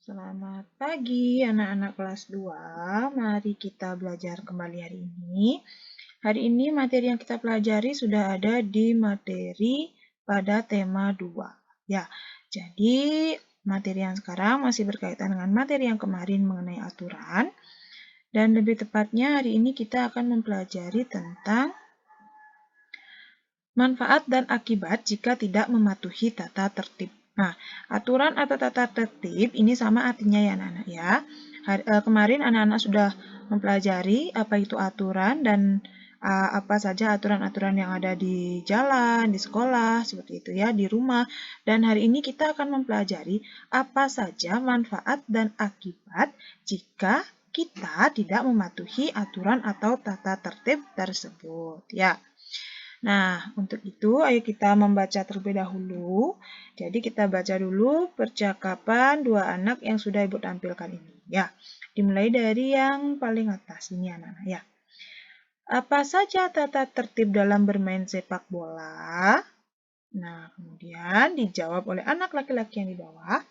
Selamat pagi anak-anak kelas 2. Mari kita belajar kembali hari ini. Hari ini materi yang kita pelajari sudah ada di materi pada tema 2. Ya, jadi materi yang sekarang masih berkaitan dengan materi yang kemarin mengenai aturan. Dan lebih tepatnya hari ini kita akan mempelajari tentang manfaat dan akibat jika tidak mematuhi tata tertib. Nah, aturan atau tata tertib ini sama artinya ya anak-anak ya. Kemarin anak-anak sudah mempelajari apa itu aturan dan apa saja aturan-aturan yang ada di jalan, di sekolah, seperti itu ya, di rumah. Dan hari ini kita akan mempelajari apa saja manfaat dan akibat jika kita tidak mematuhi aturan atau tata tertib tersebut ya. Nah, untuk itu ayo kita membaca terlebih dahulu. Jadi kita baca dulu percakapan dua anak yang sudah Ibu tampilkan ini. Ya, dimulai dari yang paling atas ini anak-anak ya. Apa saja tata tertib dalam bermain sepak bola? Nah, kemudian dijawab oleh anak laki-laki yang di bawah.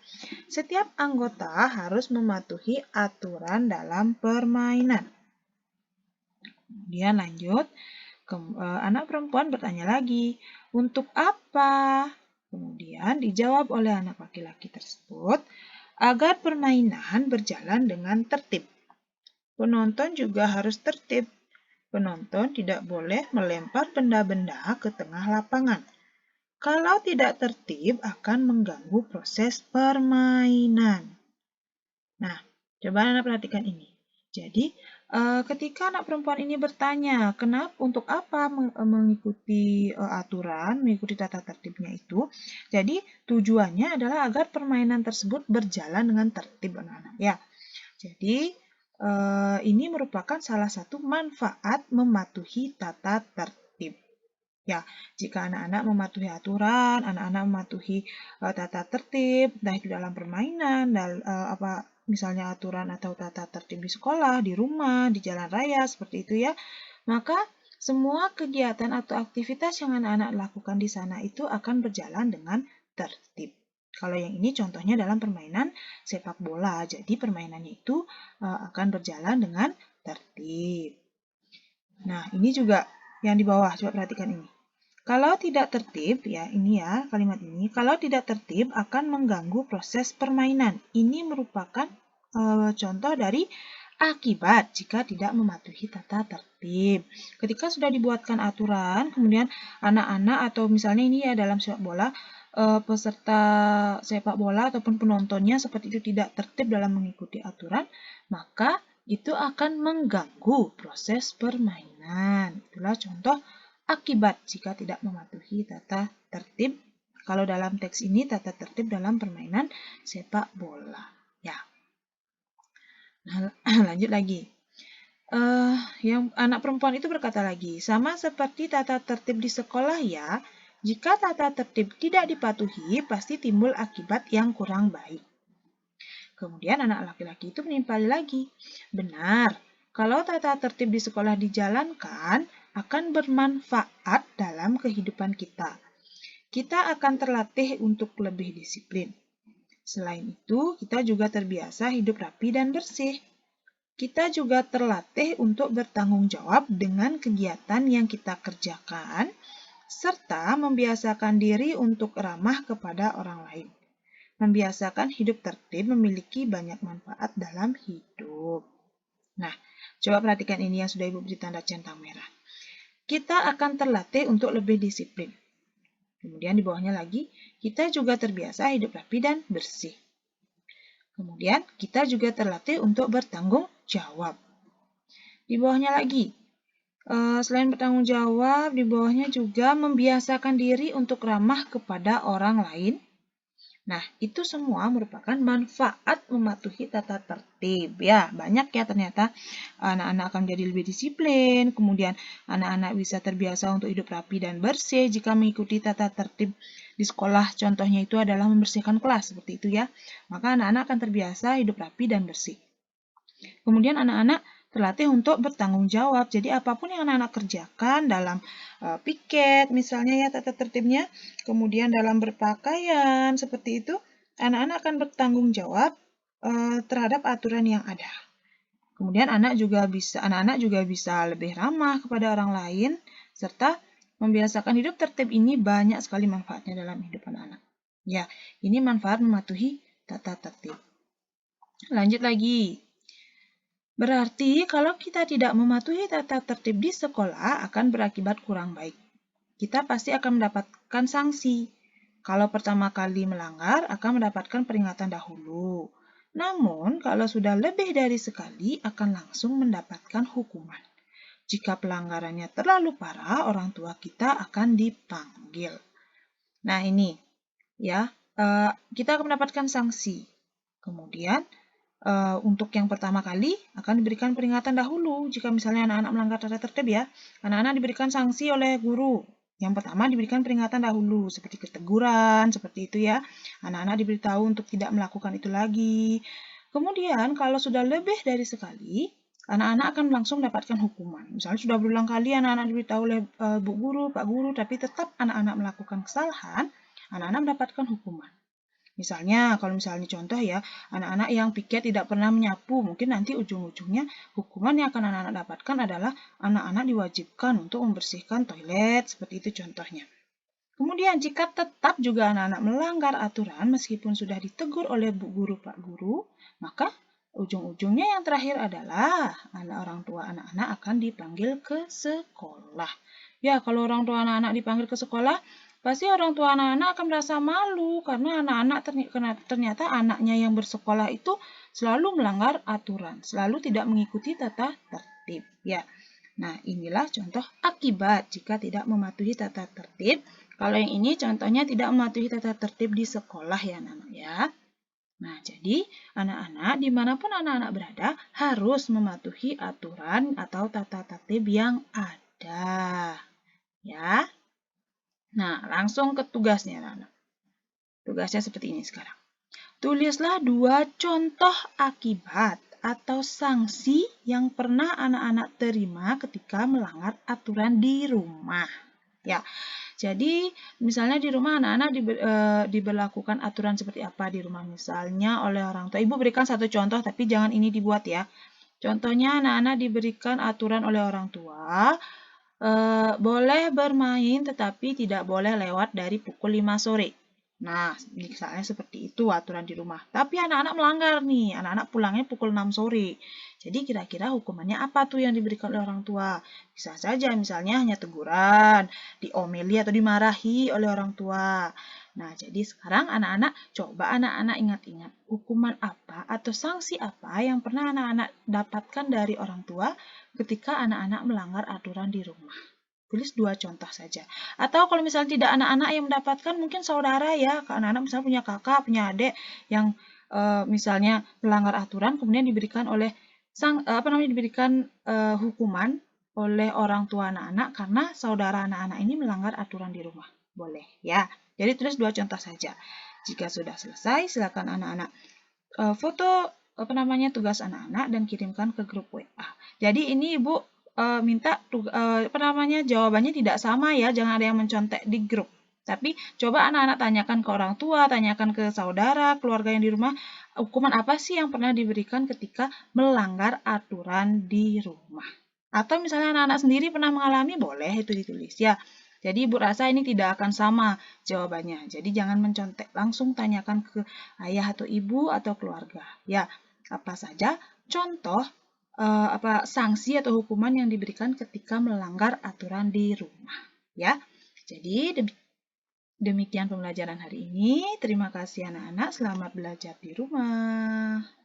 Setiap anggota harus mematuhi aturan dalam permainan. Kemudian lanjut. Anak perempuan bertanya lagi, untuk apa? Kemudian dijawab oleh anak laki-laki tersebut, agar permainan berjalan dengan tertib. Penonton juga harus tertib. Penonton tidak boleh melempar benda-benda ke tengah lapangan. Kalau tidak tertib akan mengganggu proses permainan. Nah, coba anak perhatikan ini. Jadi, ketika anak perempuan ini bertanya, kenapa, untuk apa mengikuti aturan, mengikuti tata tertibnya itu? Jadi, tujuannya adalah agar permainan tersebut berjalan dengan tertib, anak-anak. Ya, jadi ini merupakan salah satu manfaat mematuhi tata tertib. Ya, jika anak-anak mematuhi aturan, anak-anak mematuhi tata tertib, entah itu dalam permainan, misalnya aturan atau tata tertib di sekolah, di rumah, di jalan raya, seperti itu ya, maka semua kegiatan atau aktivitas yang anak-anak lakukan di sana itu akan berjalan dengan tertib. Kalau yang ini contohnya dalam permainan sepak bola, jadi permainannya itu akan berjalan dengan tertib. Nah, ini juga yang di bawah, coba perhatikan ini. Kalau tidak tertib, ya ini ya kalimat ini, kalau tidak tertib akan mengganggu proses permainan. Ini merupakan contoh dari akibat jika tidak mematuhi tata tertib. Ketika sudah dibuatkan aturan, kemudian anak-anak atau misalnya ini ya dalam sepak bola, peserta sepak bola ataupun penontonnya seperti itu tidak tertib dalam mengikuti aturan, maka itu akan mengganggu proses permainan. Itulah contoh akibat jika tidak mematuhi tata tertib. Kalau dalam teks ini tata tertib dalam permainan sepak bola. Ya. Nah, lanjut lagi. Yang anak perempuan itu berkata lagi, sama seperti tata tertib di sekolah ya, jika tata tertib tidak dipatuhi, pasti timbul akibat yang kurang baik. Kemudian anak laki-laki itu menimpali lagi, benar, kalau tata tertib di sekolah dijalankan, akan bermanfaat dalam kehidupan kita. Kita akan terlatih untuk lebih disiplin. Selain itu, kita juga terbiasa hidup rapi dan bersih. Kita juga terlatih untuk bertanggung jawab dengan kegiatan yang kita kerjakan, serta membiasakan diri untuk ramah kepada orang lain. Membiasakan hidup tertib memiliki banyak manfaat dalam hidup. Nah, coba perhatikan ini yang sudah Ibu beri tanda centang merah. Kita akan terlatih untuk lebih disiplin. Kemudian di bawahnya lagi, kita juga terbiasa hidup rapi dan bersih. Kemudian kita juga terlatih untuk bertanggung jawab. Di bawahnya lagi, selain bertanggung jawab, di bawahnya juga membiasakan diri untuk ramah kepada orang lain. Nah, itu semua merupakan manfaat mematuhi tata tertib. Ya, banyak ya ternyata anak-anak akan menjadi lebih disiplin, kemudian anak-anak bisa terbiasa untuk hidup rapi dan bersih jika mengikuti tata tertib di sekolah. Contohnya itu adalah membersihkan kelas, seperti itu ya. Maka anak-anak akan terbiasa hidup rapi dan bersih. Kemudian anak-anak terlatih untuk bertanggung jawab. Jadi apapun yang anak-anak kerjakan dalam piket misalnya ya tata tertibnya, kemudian dalam berpakaian seperti itu, anak-anak akan bertanggung jawab terhadap aturan yang ada. Kemudian anak-anak juga bisa lebih ramah kepada orang lain, serta membiasakan hidup tertib ini banyak sekali manfaatnya dalam hidup anak-anak. Ya, ini manfaat mematuhi tata tertib. Lanjut lagi. Berarti kalau kita tidak mematuhi tata tertib di sekolah akan berakibat kurang baik. Kita pasti akan mendapatkan sanksi. Kalau pertama kali melanggar akan mendapatkan peringatan dahulu. Namun, kalau sudah lebih dari sekali akan langsung mendapatkan hukuman. Jika pelanggarannya terlalu parah, orang tua kita akan dipanggil. Nah, ini ya, kita akan mendapatkan sanksi. Kemudian, untuk yang pertama kali akan diberikan peringatan dahulu. Jika misalnya anak-anak melanggar tata tertib ya, anak-anak diberikan sanksi oleh guru. Yang pertama diberikan peringatan dahulu, seperti keteguran, seperti itu ya. Anak-anak diberitahu untuk tidak melakukan itu lagi. Kemudian kalau sudah lebih dari sekali, anak-anak akan langsung mendapatkan hukuman. Misalnya sudah berulang kali anak-anak diberitahu oleh Bu Guru, Pak Guru, tapi tetap anak-anak melakukan kesalahan, anak-anak mendapatkan hukuman. Misalnya, kalau misalnya contoh ya, anak-anak yang piket tidak pernah menyapu, mungkin nanti ujung-ujungnya hukuman yang akan anak-anak dapatkan adalah anak-anak diwajibkan untuk membersihkan toilet, seperti itu contohnya. Kemudian, jika tetap juga anak-anak melanggar aturan meskipun sudah ditegur oleh Bu Guru, Pak Guru, maka ujung-ujungnya yang terakhir adalah orang tua anak-anak akan dipanggil ke sekolah. Ya, kalau orang tua anak-anak dipanggil ke sekolah, pasti orang tua anak-anak akan merasa malu karena anak-anak ternyata anaknya yang bersekolah itu selalu melanggar aturan, selalu tidak mengikuti tata tertib. Ya, nah inilah contoh akibat jika tidak mematuhi tata tertib. Kalau yang ini contohnya tidak mematuhi tata tertib di sekolah ya anak-anak ya. Nah, jadi anak-anak dimanapun anak-anak berada harus mematuhi aturan atau tata tertib yang ada. Ya. Nah, langsung ke tugasnya anak-anak. Tugasnya seperti ini sekarang. Tulislah 2 contoh akibat atau sanksi yang pernah anak-anak terima ketika melanggar aturan di rumah. Ya, jadi misalnya di rumah anak-anak diberlakukan aturan seperti apa di rumah. Misalnya oleh orang tua. Ibu berikan satu contoh tapi jangan ini dibuat ya. Contohnya anak-anak diberikan aturan oleh orang tua. Boleh bermain tetapi tidak boleh lewat dari pukul 5 sore. Nah, misalnya seperti itu aturan di rumah. Tapi anak-anak melanggar nih, anak-anak pulangnya pukul 6 sore. Jadi kira-kira hukumannya apa tuh yang diberikan oleh orang tua? Bisa saja misalnya hanya teguran, diomeli atau dimarahi oleh orang tua. Nah, jadi sekarang anak-anak coba anak-anak ingat-ingat hukuman apa atau sanksi apa yang pernah anak-anak dapatkan dari orang tua ketika anak-anak melanggar aturan di rumah. Tulis 2 contoh saja. Atau kalau misalnya tidak anak-anak yang mendapatkan, mungkin saudara ya, anak-anak misalnya punya kakak, punya adik yang misalnya melanggar aturan, kemudian diberikan oleh diberikan hukuman oleh orang tua anak-anak karena saudara anak-anak ini melanggar aturan di rumah. Boleh ya. Jadi tulis 2 contoh saja. Jika sudah selesai, silakan anak-anak foto tugas anak-anak dan kirimkan ke grup WA. Jadi ini Ibu minta jawabannya tidak sama ya, jangan ada yang mencontek di grup. Tapi coba anak-anak tanyakan ke orang tua, tanyakan ke saudara, keluarga yang di rumah, hukuman apa sih yang pernah diberikan ketika melanggar aturan di rumah. Atau misalnya anak-anak sendiri pernah mengalami, boleh itu ditulis ya. Jadi Ibu rasa ini tidak akan sama jawabannya. Jadi jangan mencontek, langsung tanyakan ke ayah atau ibu atau keluarga. Ya, apa saja contoh sanksi atau hukuman yang diberikan ketika melanggar aturan di rumah. Ya, jadi demikian pembelajaran hari ini. Terima kasih anak-anak, selamat belajar di rumah.